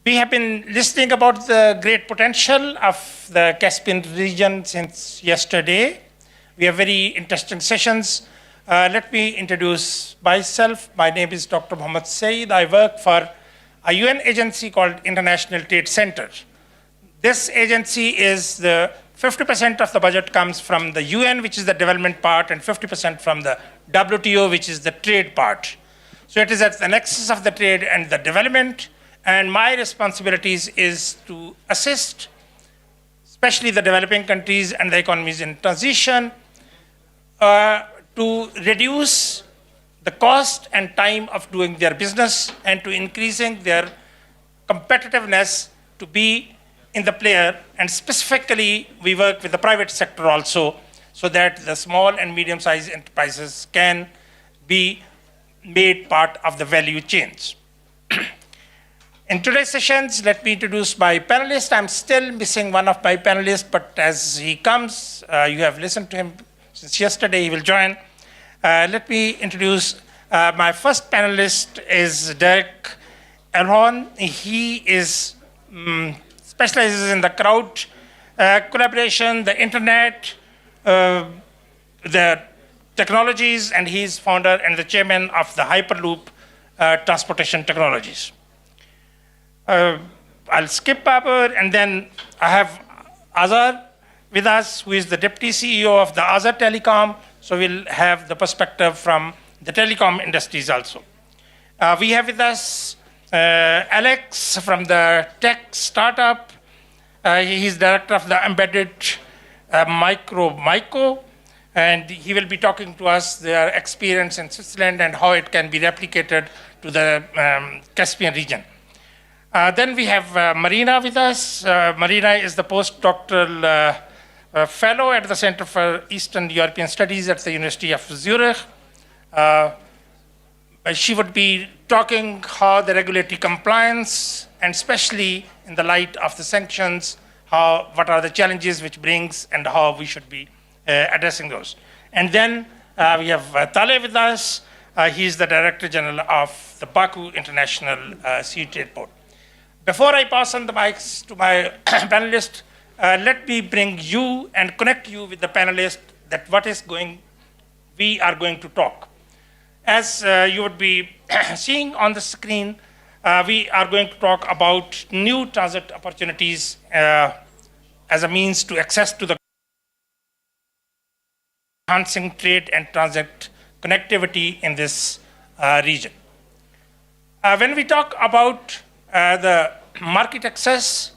We have been listening about the great potential of the Caspian region since yesterday. We have very interesting sessions. Let me introduce myself. My name is Dr. Mohammad Saeed. I work for a UN agency called International Trade Center. This agency is 50% of the budget comes from the UN, which is the development part, and 50% from the WTO, which is the trade part. So it is at the nexus of the trade and the development. And my responsibilities is to assist, especially the developing countries and the economies in transition, to reduce the cost and time of doing their business and to increasing their competitiveness to be in the player. And specifically, we work with the private sector also, so that the small and medium-sized enterprises can be made part of the value chains. In today's sessions, let me introduce my panelist. I'm still missing one of my panelists, but as he comes, you have listened to him since yesterday, he will join. Let me introduce my first panelist is Dirk Ahlborn. He is specializes in the crowd collaboration, the internet, the technologies, and he's founder and the chairman of the Hyperloop transportation technologies. I'll skip Babu, and then I have Azar with us, who is the deputy CEO of the AzerTelecom. So we'll have the perspective from the telecom industries also. We have with us Alex from the tech startup. He's director of the embedded Miromico, and he will be talking to us their experience in Switzerland and how it can be replicated to the Caspian region. Then we have Marina with us. Marina is the postdoctoral fellow at the Center for Eastern European Studies at the University of Zurich. She would be talking how the regulatory compliance, and especially in the light of the sanctions, what are the challenges which brings and how we should be addressing those. And then we have Taleh with us. He's the Director General of the Baku International Sea Trade Port. Before I pass on the mics to my panelist, let me bring you and connect you with the panelist that we are going to talk. As you would be seeing on the screen, we are going to talk about new transit opportunities as a means to access to the enhancing trade and transit connectivity in this region. When we talk about the market access,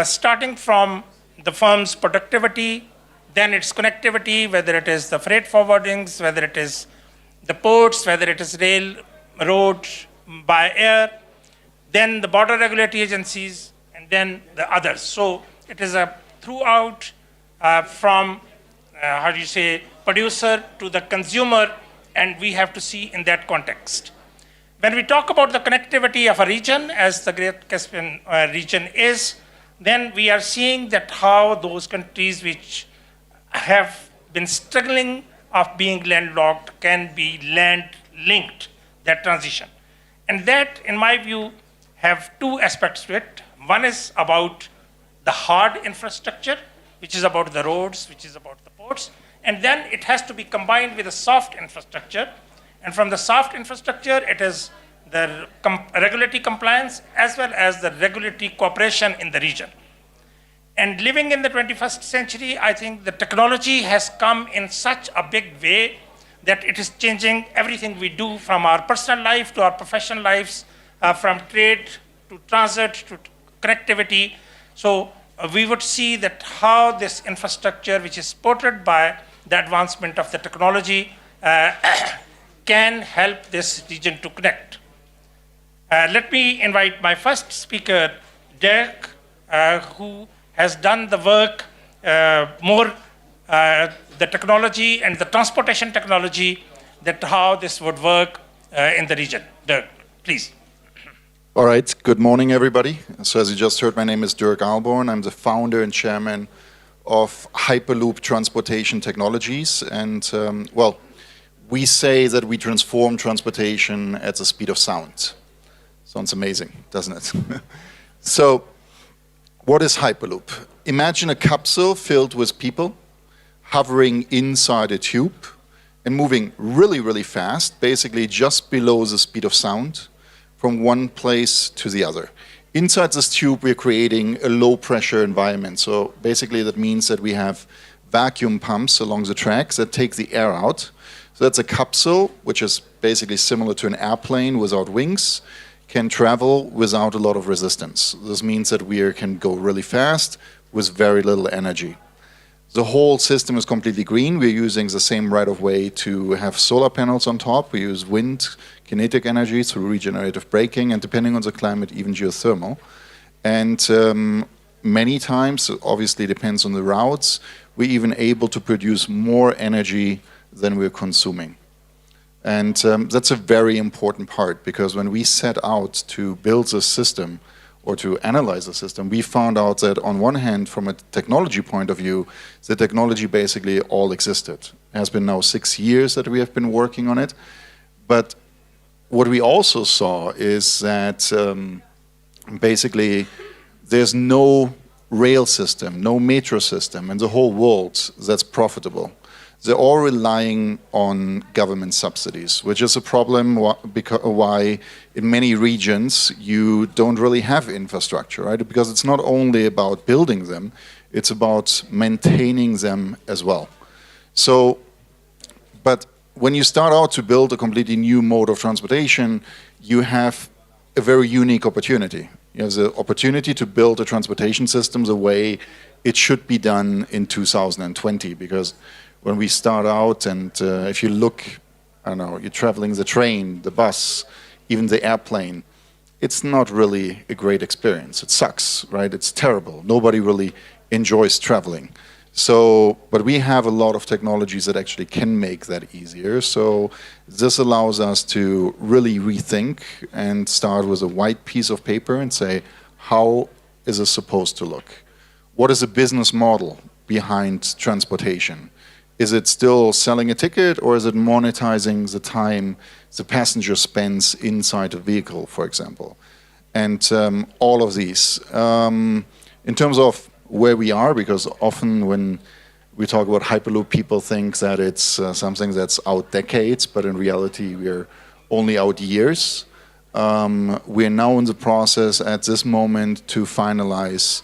starting from the firm's productivity, then its connectivity, whether it is the freight forwardings, whether it is the ports, whether it is rail, road, by air, then the border regulatory agencies, and then the others. So it is a throughout from, producer to the consumer, and we have to see in that context. When we talk about the connectivity of a region, as the Greater Caspian region is, then we are seeing that how those countries which have been struggling of being landlocked can be land-linked, that transition. And that, in my view, have two aspects to it. One is about the hard infrastructure, which is about the roads, which is about the ports, and then it has to be combined with a soft infrastructure. And from the soft infrastructure, it is the regulatory compliance as well as the regulatory cooperation in the region. And living in the 21st century, I think the technology has come in such a big way that it is changing everything we do, from our personal life to our professional lives, from trade to transit to connectivity. So we would see that how this infrastructure, which is supported by the advancement of the technology, can help this region to connect. Let me invite my first speaker, Dirk, who has done the work the technology and the transportation technology, that how this would work in the region. Dirk, please. All right, good morning, everybody. So as you just heard, my name is Dirk Ahlborn. I'm the founder and chairman of Hyperloop Transportation Technologies. And well, we say that we transform transportation at the speed of sound. Sounds amazing, doesn't it? So, what is Hyperloop? Imagine a capsule filled with people hovering inside a tube and moving really, really fast, basically just below the speed of sound, from one place to the other. Inside this tube, we're creating a low-pressure environment. So basically, that means that we have vacuum pumps along the tracks that take the air out. So that's a capsule, which is basically similar to an airplane without wings, can travel without a lot of resistance. This means that we can go really fast with very little energy. The whole system is completely green. We're using the same right-of-way to have solar panels on top. We use wind, kinetic energy through regenerative braking, and depending on the climate, even geothermal. And many times, obviously depends on the routes, we're even able to produce more energy than we're consuming. And that's a very important part, because when we set out to build this system or to analyze the system, we found out that on one hand, from a technology point of view, the technology basically all existed. It has been now 6 years that we have been working on it. But what we also saw is that basically there's no rail system, no metro system in the whole world that's profitable. They're all relying on government subsidies, which is a problem why in many regions you don't really have infrastructure, right? Because it's not only about building them, it's about maintaining them as well. So, but when you start out to build a completely new mode of transportation, you have a very unique opportunity. You have the opportunity to build a transportation system the way it should be done in 2020, because when we start out and if you look, I don't know, you're traveling the train, the bus, even the airplane, it's not really a great experience. It sucks, right? It's terrible. Nobody really enjoys traveling. So, but we have a lot of technologies that actually can make that easier. So this allows us to really rethink and start with a white piece of paper and say, how is this supposed to look? What is the business model behind transportation? Is it still selling a ticket, or is it monetizing the time the passenger spends inside a vehicle, for example? And all of these. In terms of where we are, because often when we talk about Hyperloop, people think that it's something that's out decades, but in reality we're only out years. We're now in the process at this moment to finalize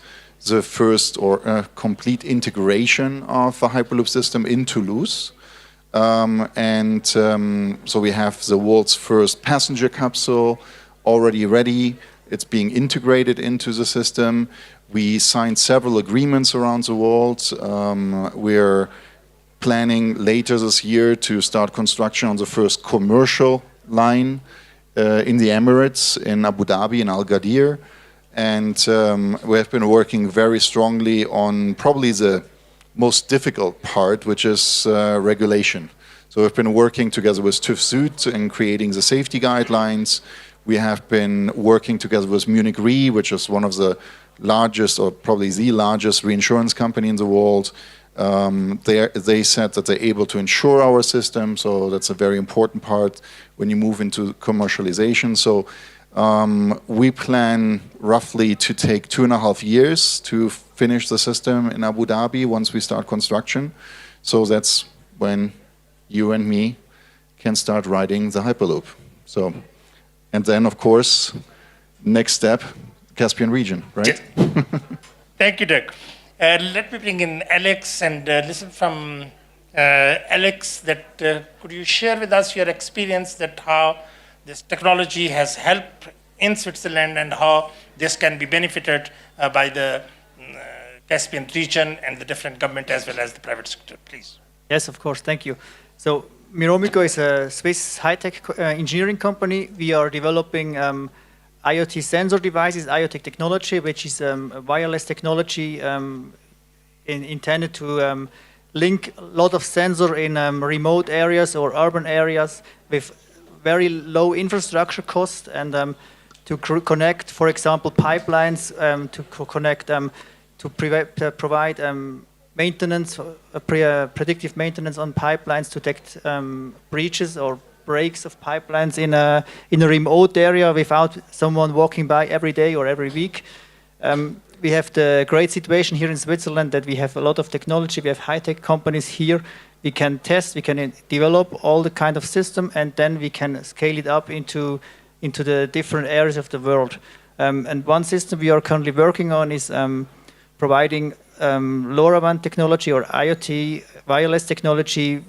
the first or complete integration of a Hyperloop system in Toulouse. So we have the world's first passenger capsule already ready. It's being integrated into the system. We signed several agreements around the world. We're planning later this year to start construction on the first commercial line in the Emirates, in Abu Dhabi, in Al Ghadir. And we have been working very strongly on probably the most difficult part, which is regulation. So we've been working together with TÜV Süd in creating the safety guidelines. We have been working together with Munich Re, which is one of the largest, or probably the largest reinsurance company in the world. They said that they're able to insure our system, so that's a very important part when you move into commercialization. So we plan roughly to take 2.5 years to finish the system in Abu Dhabi once we start construction. So that's when you and me can start riding the Hyperloop. So, and then of course, next step, Caspian region, right? Thank you, Dirk. Let me bring in Alex and listen from Alex. That could you share with us your experience that how this technology has helped in Switzerland and how this can be benefited by the Caspian region and the different government as well as the private sector, please. Yes, of course. Thank you. So Miromico is a Swiss high-tech engineering company. We are developing IoT sensor devices, IoT technology, which is a wireless technology intended to link a lot of sensor in remote areas or urban areas with very low infrastructure cost, and to connect, for example, pipelines, to connect to provide maintenance, predictive maintenance on pipelines, to detect breaches or breaks of pipelines in a remote area without someone walking by every day or every week. We have the great situation here in Switzerland that we have a lot of technology. We have high-tech companies here. We can test, we can develop all the kind of system, and then we can scale it up into the different areas of the world. And one system we are currently working on is providing LoRaWAN technology or IoT wireless technology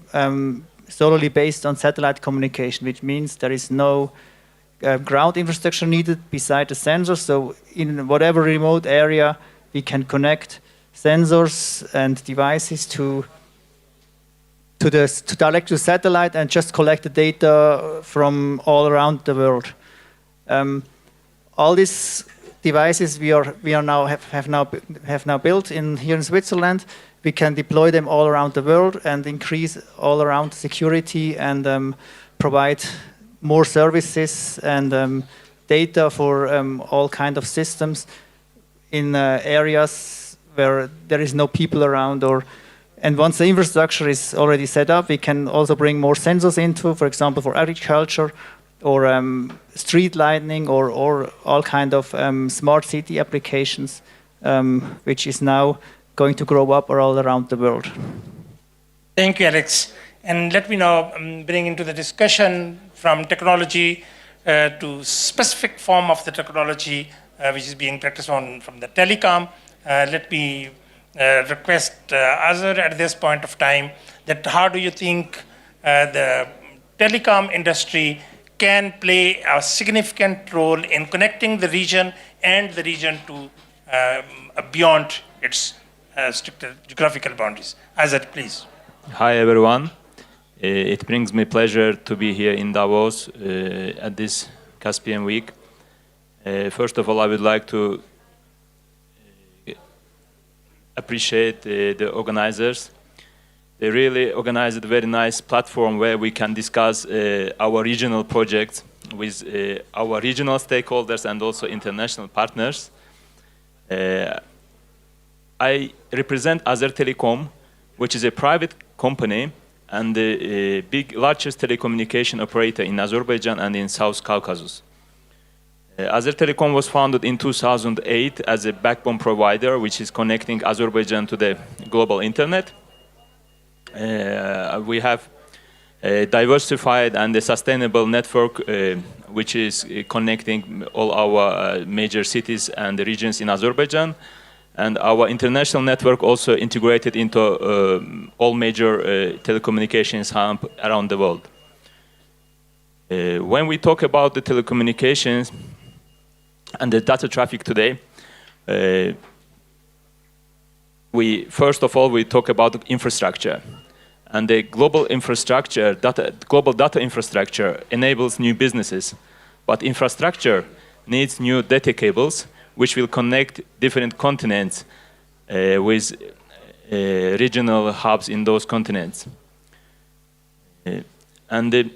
solely based on satellite communication, which means there is no ground infrastructure needed beside the sensors. So in whatever remote area, we can connect sensors and devices to direct to satellite and just collect the data from all around the world. All these devices have now built here in Switzerland. We can deploy them all around the world and increase all around security and provide more services and data for all kind of systems in areas where there is no people around. And once the infrastructure is already set up, we can also bring more sensors into, for example, for agriculture or street lighting or all kind of smart city applications, which is now going to grow up all around the world. Thank you, Alex. And let me now bring into the discussion from technology to specific form of the technology which is being practiced from the telecom. Let me request Azar at this point of time that how do you think the telecom industry can play a significant role in connecting the region and the region to beyond its stricter geographical boundaries. Azar, please. Hi, everyone. It brings me pleasure to be here in Davos at this Caspian Week. First of all, I would like to appreciate the organizers. They really organized a very nice platform where we can discuss our regional projects with our regional stakeholders and also international partners. I represent AzerTelecom, which is a private company and the largest telecommunication operator in Azerbaijan and in South Caucasus. AzerTelecom was founded in 2008 as a backbone provider, which is connecting Azerbaijan to the global internet. We have a diversified and a sustainable network, which is connecting all our major cities and regions in Azerbaijan. And our international network also integrated into all major telecommunications hubs around the world. When we talk about the telecommunications and the data traffic today, first of all, we talk about infrastructure. And the global infrastructure, global data infrastructure enables new businesses. But infrastructure needs new data cables, which will connect different continents with regional hubs in those continents. And the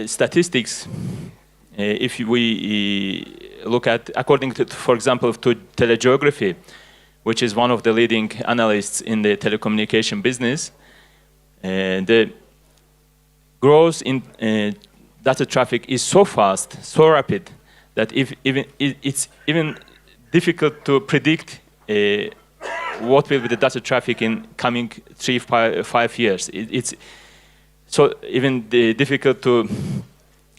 statistics, if we look at, according to, for example, to telegeography, which is one of the leading analysts in the telecommunication business, the growth in data traffic is so fast, so rapid, that it's even difficult to predict what will be the data traffic in coming 5 years. It's so even difficult to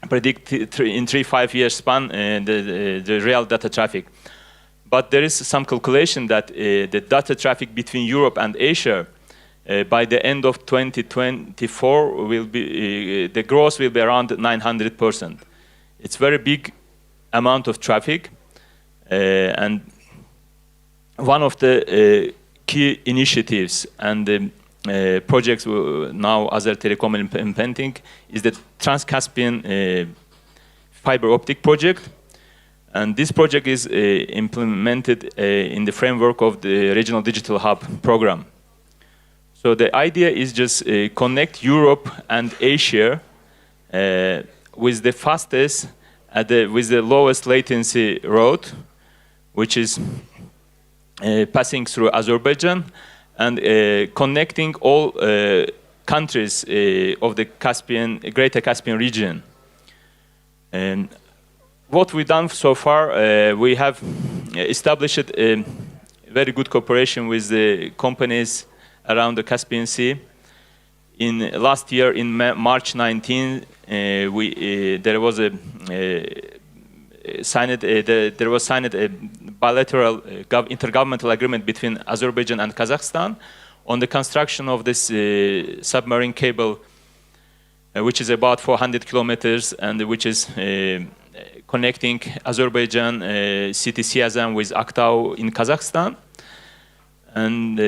predict in 3-5 years span the real data traffic. But there is some calculation that the data traffic between Europe and Asia by the end of 2024 will be the growth will be around 900%. It's very big amount of traffic, and one of the key initiatives and projects now AzerTelecom implementing is the Trans-Caspian fiber optic project, and this project is implemented in the framework of the Regional Digital Hub program. So the idea is just connect Europe and Asia with the fastest with the lowest latency road, which is passing through Azerbaijan and connecting all countries of the Greater Caspian Region. And what we've done so far, we have established a very good cooperation with the companies around the Caspian Sea. In last year, in March 19, there was signed a bilateral intergovernmental agreement between Azerbaijan and Kazakhstan on the construction of this submarine cable, which is about 400 kilometers and which is connecting Azerbaijan city Siyazan with Aktau in Kazakhstan. And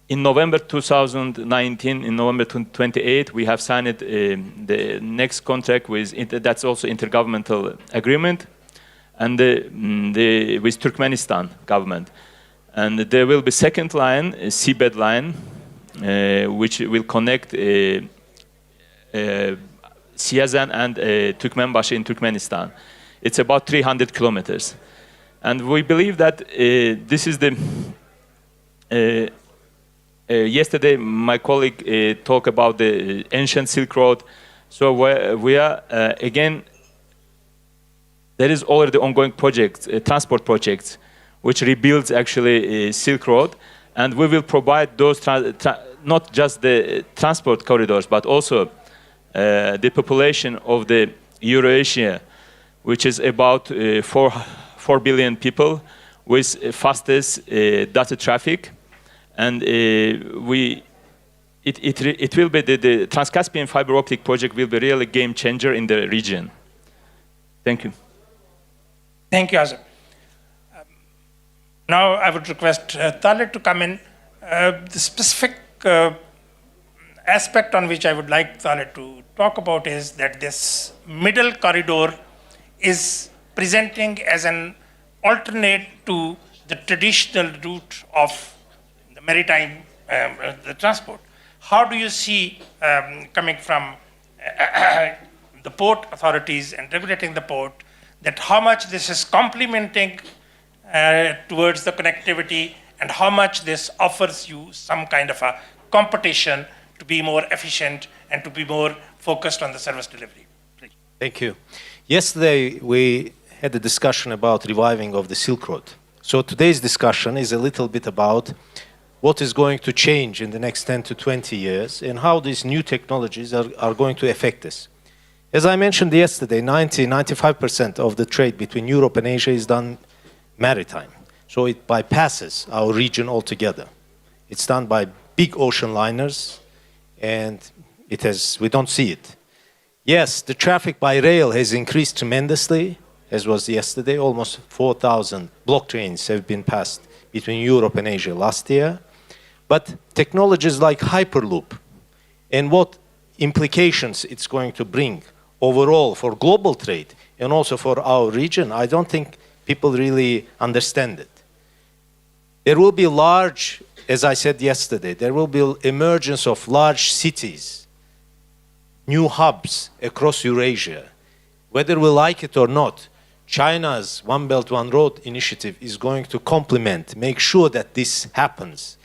in November 2019, in November 28, we have signed the next contract with, that's also intergovernmental agreement, and with Turkmenistan government. And there will be second line, a seabed line, which will connect Siyazan and Turkmenbashi in Turkmenistan. It's about 300 kilometers. And we believe that this is the... yesterday, my colleague talked about the ancient Silk Road. So we are, again, there is already ongoing projects, transport projects, which rebuilds actually Silk Road. And we will provide those, not just the transport corridors, but also the population of the Eurasia, which is about 4 billion people with fastest data traffic. And it will be the Trans-Caspian fiber optic project will be really a game changer in the region. Thank you. Thank you, Azar. Now I would request Taleh to come in. The specific aspect on which I would like Taleh to talk about is that this middle corridor is presenting as an alternate to the traditional route of the maritime the transport. How do you see, coming from the port authorities and regulating the port, that how much this is complementing towards the connectivity, and how much this offers you some kind of a competition to be more efficient and to be more focused on the service delivery? Please. Thank you. Yesterday we had a discussion about reviving of the Silk Road. So today's discussion is a little bit about what is going to change in the next 10 to 20 years and how these new technologies are going to affect us. As I mentioned yesterday, 95% of the trade between Europe and Asia is done maritime. So it bypasses our region altogether. It's done by big ocean liners, and we don't see it. Yes, the traffic by rail has increased tremendously, as was yesterday. Almost 4,000 block trains have been passed between Europe and Asia last year. But technologies like Hyperloop and what implications it's going to bring overall for global trade and also for our region, I don't think people really understand it. There will be large, as I said yesterday, there will be emergence of large cities, new hubs across Eurasia. Whether we like it or not, China's One Belt, One Road initiative is going to complement, make sure that this happens.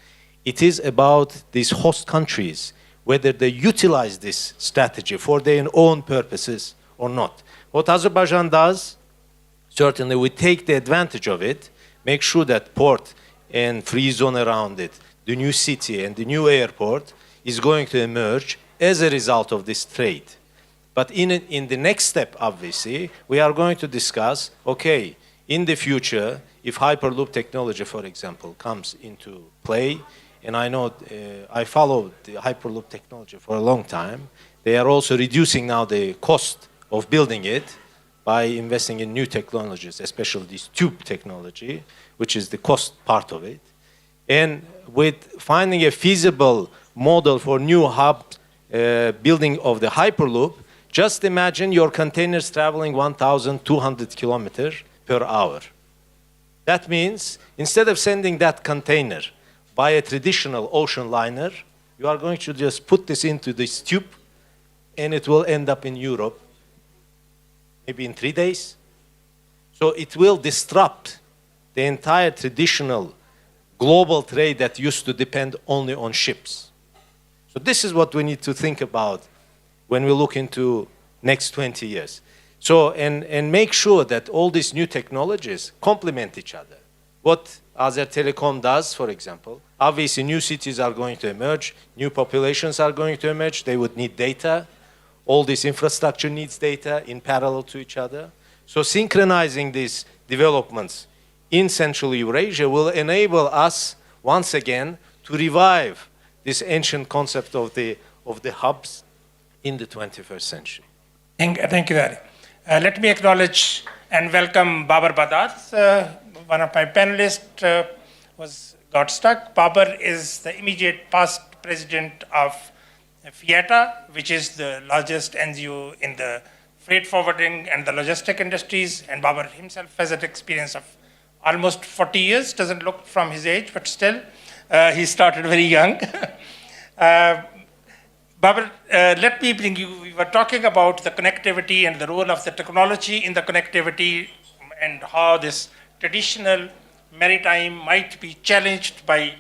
It is about these host countries, whether they utilize this strategy for their own purposes or not. What Azerbaijan does, certainly we take the advantage of it, make sure that port and free zone around it, the new city and the new airport is going to emerge as a result of this trade. But in the next step, obviously, we are going to discuss, okay, in the future, if Hyperloop technology, for example, comes into play, and I know I followed the Hyperloop technology for a long time, they are also reducing now the cost of building it by investing in new technologies, especially this tube technology, which is the cost part of it. And with finding a feasible model for new hub building of the Hyperloop, just imagine your containers traveling 1,200 kilometers per hour. That means instead of sending that container by a traditional ocean liner, you are going to just put this into this tube and it will end up in Europe maybe in 3 days. So it will disrupt the entire traditional global trade that used to depend only on ships. So this is what we need to think about when we look into next 20 years. So, and make sure that all these new technologies complement each other. What AzerTelecom does, for example, obviously new cities are going to emerge, new populations are going to emerge, they would need data. All this infrastructure needs data in parallel to each other. So synchronizing these developments in Central Eurasia will enable us, once again, to revive this ancient concept of the hubs in the 21st century. Thank you, Dari. Let me acknowledge and welcome Babar Badat. One of my panelists got stuck. Babar is the immediate past president of FIATA, which is the largest NGO in the freight forwarding and the logistic industries. And Babar himself has an experience of almost 40 years, doesn't look from his age, but still, he started very young. Babar, let me bring you, we were talking about the connectivity and the role of the technology in the connectivity and how this traditional maritime might be challenged by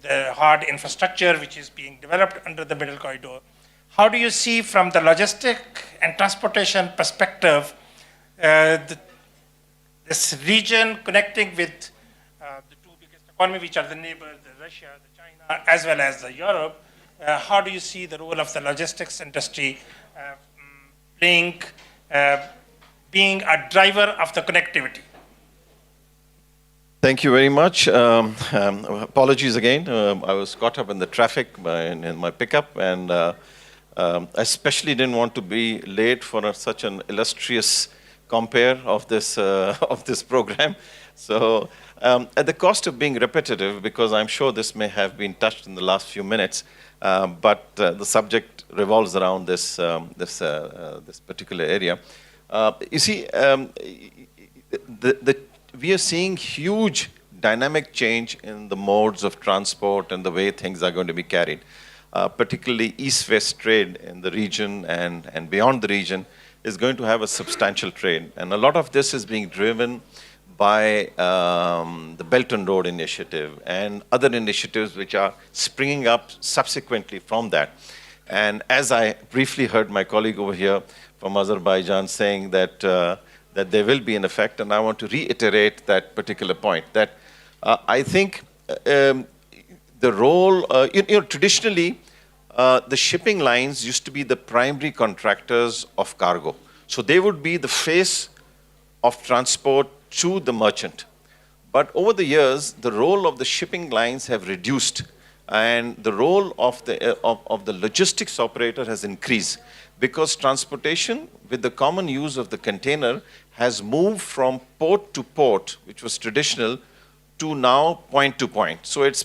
the hard infrastructure which is being developed under the Middle Corridor. How do you see from the logistic and transportation perspective this region connecting with the two biggest economies, which are the neighbors, the Russia, the China, as well as the Europe? How do you see the role of the logistics industry being a driver of the connectivity? Thank you very much. Apologies again. I was caught up in the traffic in my pickup, and I especially didn't want to be late for such an illustrious compare of this program. So, at the cost of being repetitive, because I'm sure this may have been touched in the last few minutes, but the subject revolves around this particular area. You see, we are seeing huge dynamic change in the modes of transport and the way things are going to be carried, particularly east-west trade in the region and beyond the region is going to have a substantial trade. And a lot of this is being driven by the Belt and Road Initiative and other initiatives which are springing up subsequently from that. And as I briefly heard my colleague over here from Azerbaijan saying that that there will be an effect, and I want to reiterate that particular point, that I think the role, traditionally, the shipping lines used to be the primary contractors of cargo. So they would be the face of transport to the merchant. But over the years, the role of the shipping lines have reduced, and the role of the logistics operator has increased, because transportation with the common use of the container has moved from port to port, which was traditional, to now point to point. So it's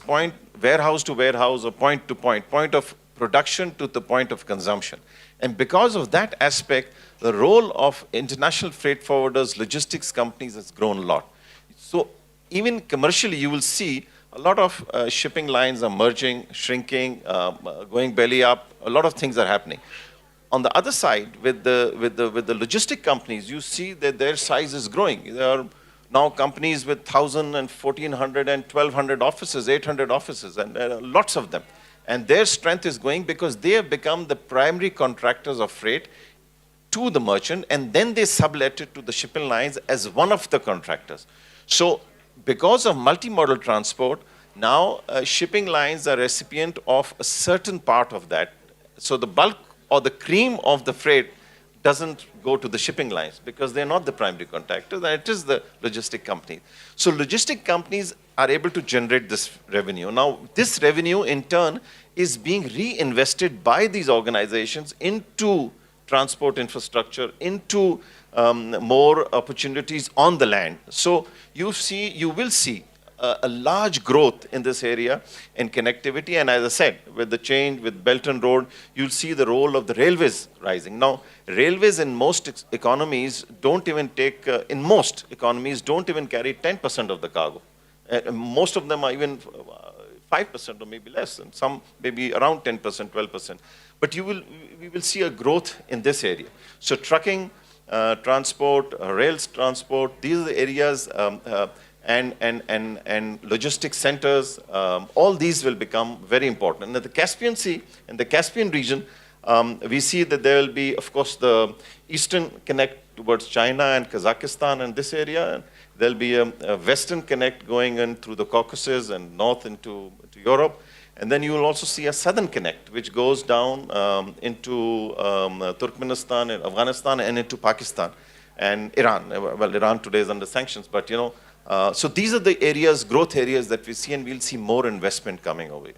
warehouse to warehouse, or point to point of production to the point of consumption. And because of that aspect, the role of international freight forwarders, logistics companies has grown a lot. So even commercially, you will see a lot of shipping lines are merging, shrinking, going belly up. A lot of things are happening. On the other side, with the logistic companies, you see that their size is growing. There are now companies with 1,000 and 1,400 and 1,200 offices, 800 offices, and there are lots of them. And their strength is going because they have become the primary contractors of freight to the merchant, and then they sublet it to the shipping lines as one of the contractors. So because of multimodal transport, now shipping lines are recipient of a certain part of that. So the bulk or the cream of the freight doesn't go to the shipping lines because they're not the primary contractors, and it is the logistic company. So logistic companies are able to generate this revenue. Now, this revenue in turn is being reinvested by these organizations into transport infrastructure, into more opportunities on the land. So you will see a large growth in this area in connectivity, and as I said, with the change with Belt and Road, you'll see the role of the railways rising. Now, railways in most economies don't even take, carry 10% of the cargo. Most of them are even 5% or maybe less, and some maybe around 10%, 12%. But we will see a growth in this area. So trucking, transport, rails transport, these are the areas, and logistics centers, all these will become very important. And at the Caspian Sea and the Caspian region, we see that there will be, of course, the eastern towards China and Kazakhstan and this area. And there'll be a western connect going in through the Caucasus and north into Europe. And then you will also see a southern connect, which goes down into Turkmenistan and Afghanistan and into Pakistan and Iran. Well, Iran today is under sanctions, but you know, so these are the areas, growth areas that we see, and we'll see more investment coming over here.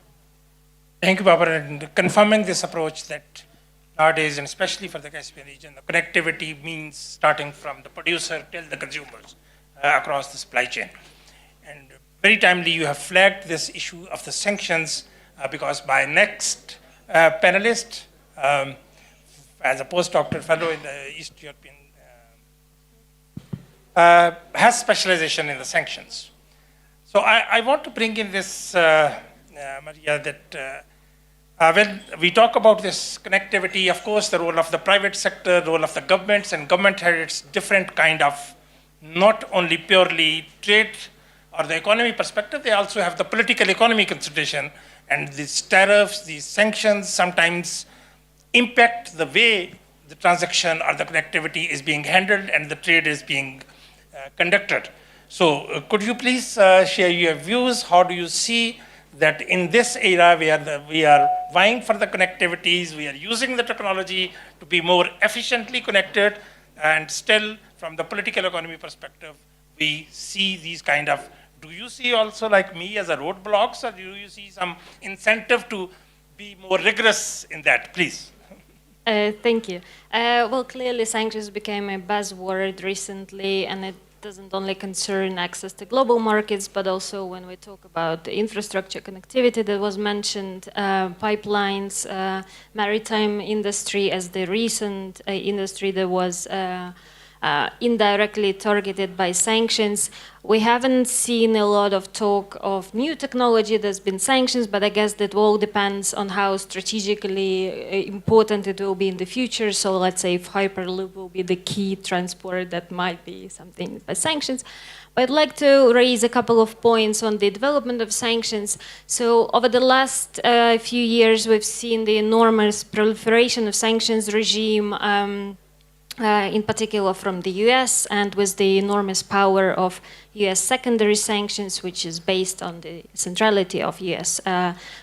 Thank you, Babar, and confirming this approach that nowadays, and especially for the Caspian region, the connectivity means starting from the producer till the consumers across the supply chain. And very timely, you have flagged this issue of the sanctions because my next panelist, as a postdoctoral fellow in the East European, has specialization in the sanctions. So I want to bring in this, Maria, that when we talk about this connectivity, of course, the role of the private sector, role of the governments, and government has its different kind of, not only purely trade or the economy perspective, they also have the political economy consideration, and these tariffs, these sanctions sometimes impact the way the transaction or the connectivity is being handled and the trade is being conducted. So could you please share your views? How do you see that in this era where we are vying for the connectivities, we are using the technology to be more efficiently connected, and still from the political economy perspective, we see these kind of, do you see also like me as a roadblocks, or do you see some incentive to be more rigorous in that, please? Thank you. Well, clearly sanctions became a buzzword recently, and it doesn't only concern access to global markets, but also when we talk about the infrastructure connectivity that was mentioned, pipelines, maritime industry as the recent industry that was indirectly targeted by sanctions. We haven't seen a lot of talk of new technology that's been sanctions, but I guess that all depends on how strategically important it will be in the future. So let's say if Hyperloop will be the key transport, that might be something by sanctions. But I'd like to raise a couple of points on the development of sanctions. So over the last few years, we've seen the enormous proliferation of sanctions regime, in particular from the US, and with the enormous power of US secondary sanctions, which is based on the centrality of US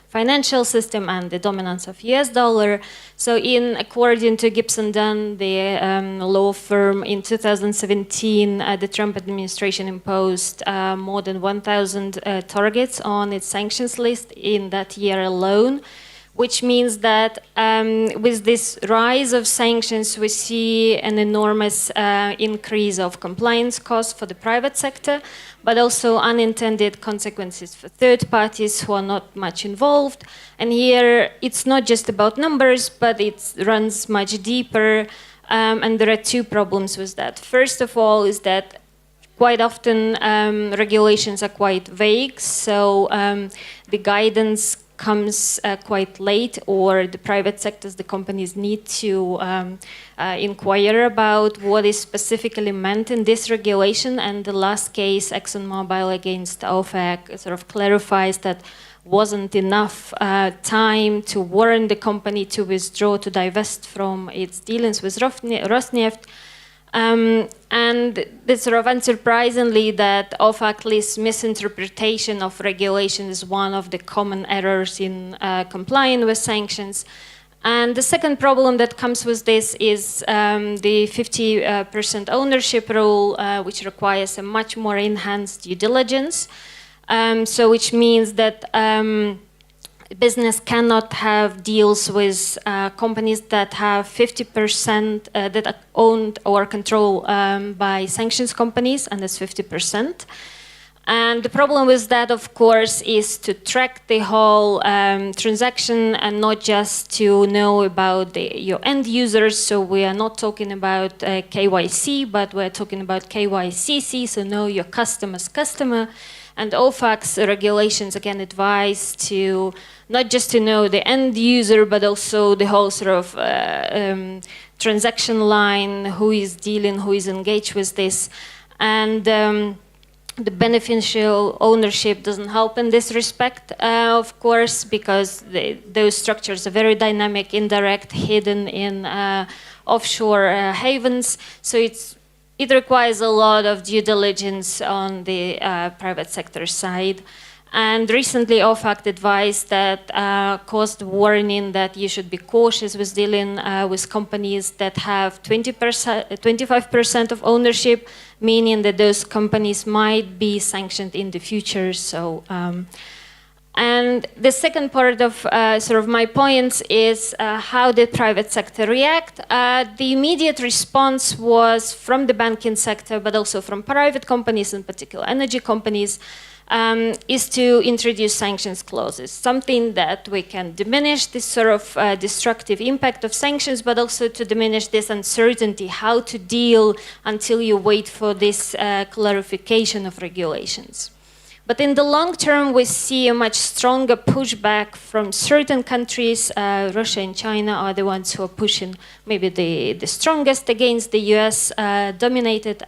financial system and the dominance of US dollar. So according to Gibson Dunn, the law firm, in 2017, the Trump administration imposed more than 1,000 targets on its sanctions list in that year alone, which means that with this rise of sanctions, we see an enormous increase of compliance costs for the private sector, but also unintended consequences for third parties who are not much involved. And here, it's not just about numbers, but it runs much deeper, and there are two problems with that. First of all is that quite often regulations are quite vague, so the guidance comes quite late, or the private sectors, the companies need to inquire about what is specifically meant in this regulation. And the last case, ExxonMobil against OFAC, sort of clarifies that wasn't enough time to warn the company to withdraw, to divest from its dealings with Rosneft. And it's sort of unsurprisingly that OFAC's misinterpretation of regulation is one of the common errors in complying with sanctions. And the second problem that comes with this is the 50% ownership rule, which requires a much more enhanced due diligence. So which means that business cannot have deals with companies that have 50% that are owned or controlled by sanctions companies, and that's 50%. And the problem with that, of course, is to track the whole transaction and not just to know about your end users. So we are not talking about KYC, but we're talking about KYCC, so know your customer's customer. And OFAC's regulations, again, advise to not just to know the end user, but also the whole sort of transaction line, who is dealing, who is engaged with this. And the beneficial ownership doesn't help in this respect, of course, because those structures are very dynamic, indirect, hidden in offshore havens. So it requires a lot of due diligence on the private sector side. And recently, OFAC advised that caused warning that you should be cautious with dealing with companies that have 25% of ownership, meaning that those companies might be sanctioned in the future. So, and the second part of sort of my points is how did private sector react? The immediate response was from the banking sector, but also from private companies, in particular energy companies, is to introduce sanctions clauses, something that we can diminish this sort of destructive impact of sanctions, but also to diminish this uncertainty, how to deal until you wait for this clarification of regulations. But in the long term, we see a much stronger pushback from certain countries. Russia and China are the ones who are pushing maybe the strongest against the US-dominated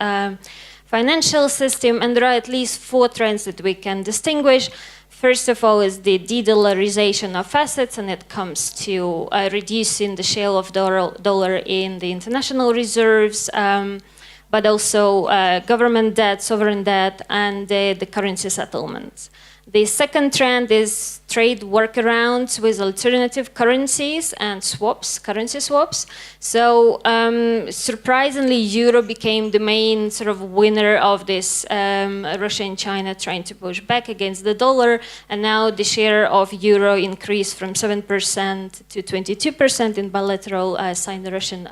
financial system, and there are at least 4 trends that we can distinguish. First of all is the de-dollarization of assets, and it comes to reducing the share of dollar in the international reserves, but also government debt, sovereign debt, and the currency settlements. The second trend is trade workarounds with alternative currencies and swaps, currency swaps. So surprisingly, euro became the main sort of winner of this Russia and China trying to push back against the dollar. And now the share of euro increased from 7% to 22% in bilateral Sino-Russian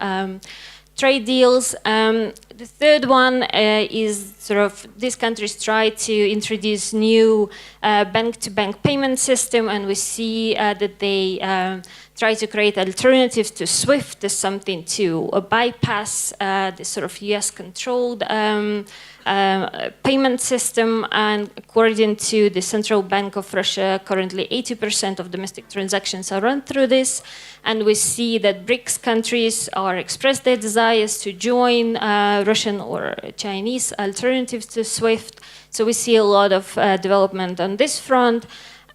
trade deals. The third one is sort of these countries try to introduce new bank-to-bank payment system, and we see that they try to create alternatives to SWIFT as something to bypass the sort of US-controlled payment system. And according to the Central Bank of Russia, currently 80% of domestic transactions are run through this. And we see that BRICS countries are expressed their desires to join Russian or Chinese alternatives to SWIFT. So we see a lot of development on this front.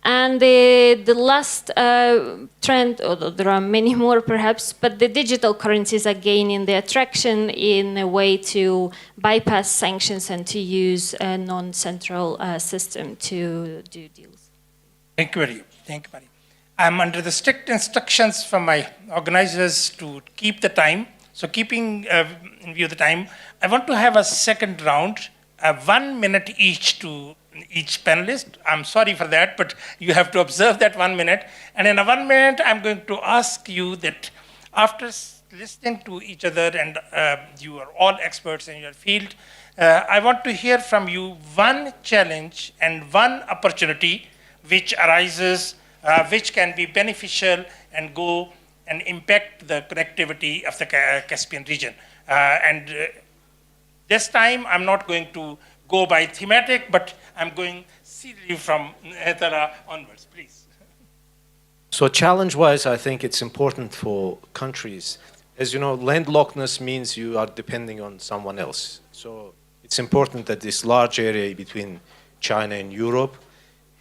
And the last trend, although there are many more perhaps, but the digital currencies are gaining the attraction in a way to bypass sanctions and to use a non-central system to do deals. Thank you very much. Thank you, Maria. I'm under the strict instructions from my organizers to keep the time. So keeping in view the time, I want to have a second round, 1 minute each to each panelist. I'm sorry for that, but you have to observe that 1 minute. And in a 1 minute, I'm going to ask you that after listening to each other, and you are all experts in your field, I want to hear from you one challenge and one opportunity which arises, which can be beneficial and go and impact the connectivity of the Caspian region. This time, I'm not going to go by thematic, but I'm going seriously from Tara onwards, please. So challenge-wise, I think it's important for countries. As you know, landlockedness means you are depending on someone else. So it's important that this large area between China and Europe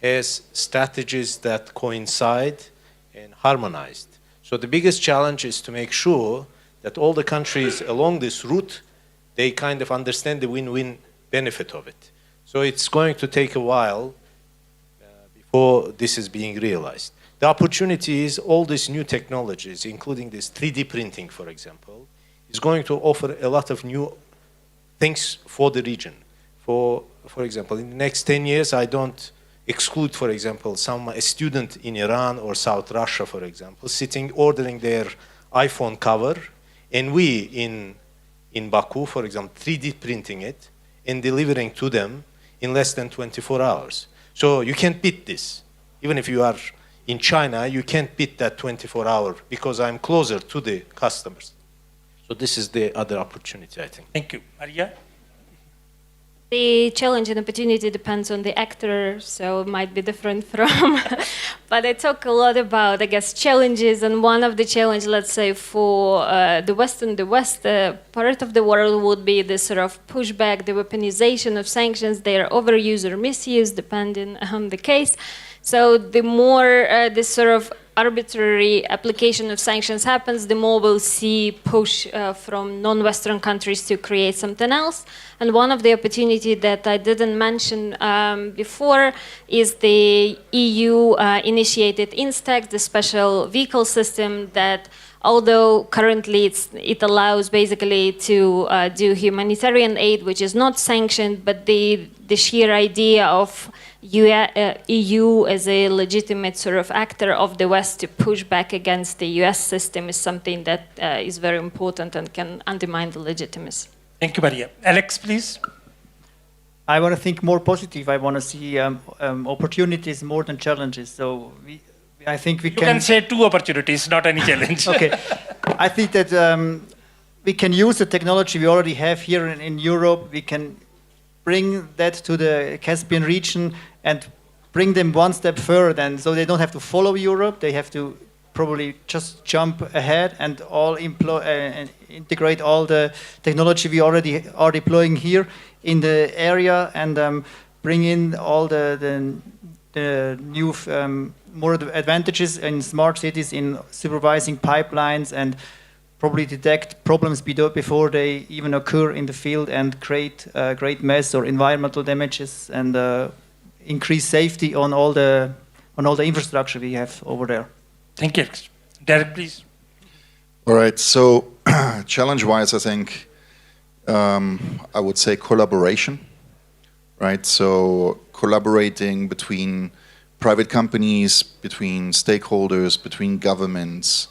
has strategies that coincide and harmonized. So the biggest challenge is to make sure that all the countries along this route, they kind of understand the win-win benefit of it. So it's going to take a while before this is being realized. The opportunity is all these new technologies, including this 3D printing, for example, is going to offer a lot of new things for the region. For example, in the next 10 years, I don't exclude, for example, a student in Iran or South Russia, for example, ordering their iPhone cover, and we in Baku, for example, 3D printing it and delivering to them in less than 24 hours. So you can't beat this. Even if you are in China, you can't beat that 24-hour because I'm closer to the customers. So this is the other opportunity, I think. Thank you. Maria? The challenge and opportunity depends on the actor, so it might be different from. But I talk a lot about, I guess, challenges, and one of the challenges, let's say, for the West part of the world would be this sort of pushback, the weaponization of sanctions, their overuse or misuse, depending on the case. So the more this sort of arbitrary application of sanctions happens, the more we'll see push from non-Western countries to create something else. And one of the opportunities that I didn't mention before is the EU initiated INSTEX, the special vehicle system that, although currently it allows basically to do humanitarian aid, which is not sanctioned, but the sheer idea of EU as a legitimate sort of actor of the West to push back against the US system is something that is very important and can undermine the legitimacy. Thank you, Maria. Alex, please. I want to think more positive. I want to see opportunities more than challenges. So I think we You can say 2 opportunities, not any challenge. Okay. I think that we can use the technology we already have here in Europe. We can bring that to the Caspian region and bring them one step further. And so they don't have to follow Europe. They have to probably just jump ahead and all integrate all the technology we already are deploying here in the area and bring in all the new more advantages in smart cities in supervising pipelines and probably detect problems before they even occur in the field and create great mess or environmental damages and increase safety on all the infrastructure we have over there. Thank you. Dirk, please. All right, so challenge-wise, I think I would say collaboration, right? So collaborating between private companies, between stakeholders, between governments,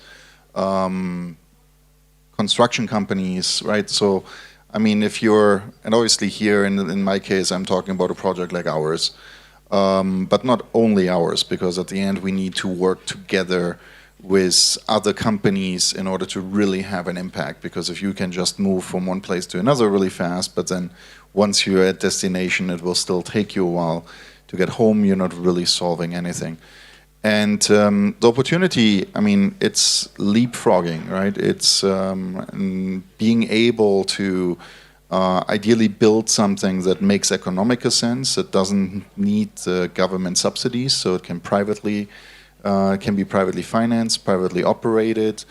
construction companies, right? So, I mean, if you're, and obviously here in my case, I'm talking about a project like ours, but not only ours, because at the end we need to work together with other companies in order to really have an impact. Because if you can just move from one place to another really fast, but then once you're at destination, it will still take you a while to get home, you're not really solving anything. And the opportunity, I mean, it's leapfrogging, right? It's being able to ideally build something that makes economical sense, that doesn't need government subsidies, so it can be privately financed, privately operated.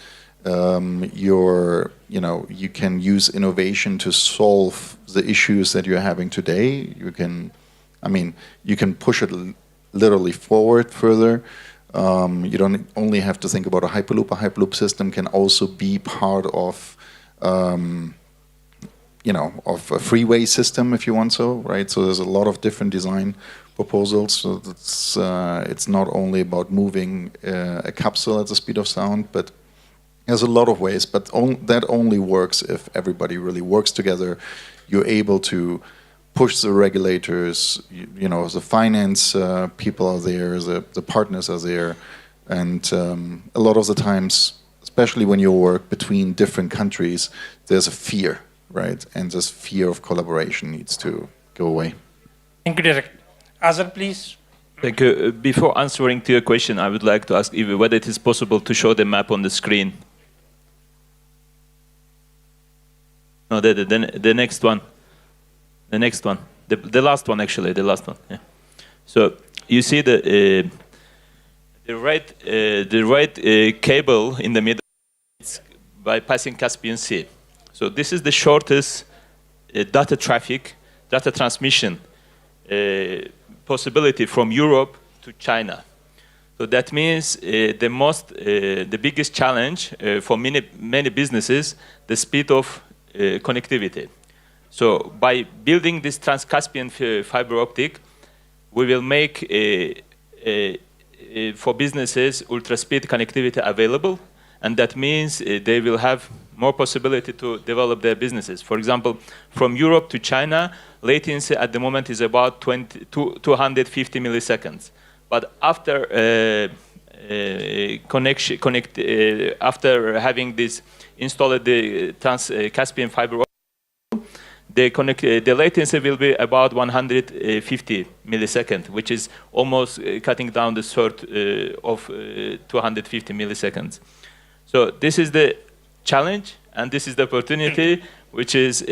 You can use innovation to solve the issues that you're having today. You can push it literally forward further. You don't only have to think about a Hyperloop. A Hyperloop system can also be part of, of a freeway system, if you want so, right? So there's a lot of different design proposals. So it's not only about moving a capsule at the speed of sound, but there's a lot of ways. But that only works if everybody really works together. You're able to push the regulators, the finance people are there, the partners are there, and a lot of the times, especially when you work between different countries, there's a fear, right? And this fear of collaboration needs to go away. Thank you, Dirk. Azar, please. Thank you. Before answering to your question, I would like to ask Eva whether it is possible to show the map on the screen. No, the next one. The next one, the last one actually, the last one. Yeah. So you see the right cable in the middle, it's bypassing Caspian Sea. So this is the shortest data transmission possibility from Europe to China. So that means the biggest challenge for many businesses, the speed of connectivity. So by building this trans-Caspian fiber optic, we will make for businesses ultra-speed connectivity available, and that means they will have more possibility to develop their businesses. For example, from Europe to China, latency at the moment is about 250 milliseconds. But after after having this installed the trans-Caspian fiber optic, the latency will be about 150 milliseconds, which is almost cutting down the third of 250 milliseconds. So this is the challenge, and this is the opportunity, which is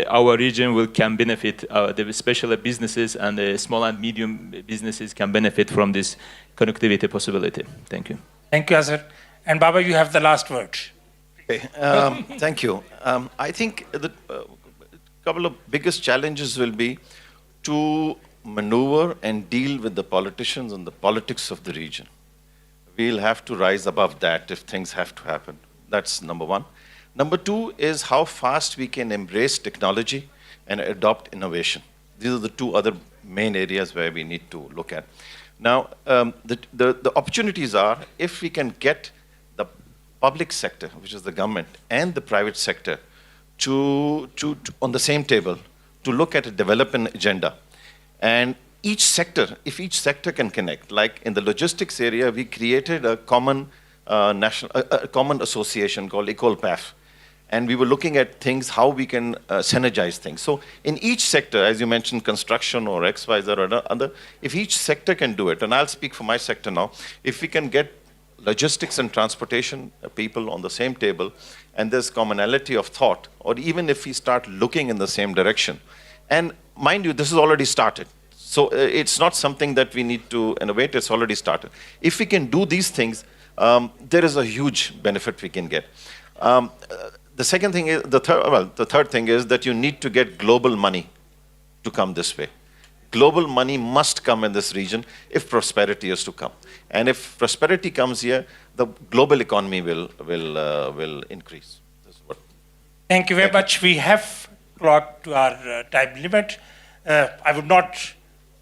our region can benefit, especially businesses and small and medium businesses can benefit from this connectivity possibility. Thank you. Thank you, Azar. And Baba, you have the last word. Okay, thank you. I think the couple of biggest challenges will be to maneuver and deal with the politicians and the politics of the region. We'll have to rise above that if things have to happen. That's number one. Number two is how fast we can embrace technology and adopt innovation. These are the two other main areas where we need to look at. Now, the opportunities are if we can get the public sector, which is the government, and the private sector to on the same table to look at a development agenda. And each sector, if each sector can connect, like in the logistics area, we created a common common association called EqualPath. And we were looking at things, how we can synergize things. So in each sector, as you mentioned, construction or XYZ or other, if each sector can do it, and I'll speak for my sector now, if we can get logistics and transportation people on the same table, and there's commonality of thought, or even if we start looking in the same direction. And mind you, this has already started. So it's not something that we need to innovate, it's already started. If we can do these things, there is a huge benefit we can get. The second thing is, the third thing is that you need to get global money to come this way. Global money must come in this region if prosperity is to come. And if prosperity comes here, the global economy will increase. Thank you very much. We have clocked to our time limit. I would not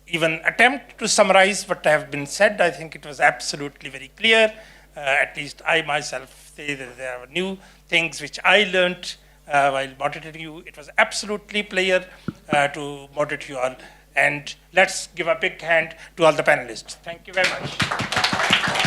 even attempt to summarize what have been said. I think it was absolutely very clear. At least I myself say that there are new things which I learned while moderating you. It was absolutely clear to moderate you all. And let's give a big hand to all the panelists. Thank you very much.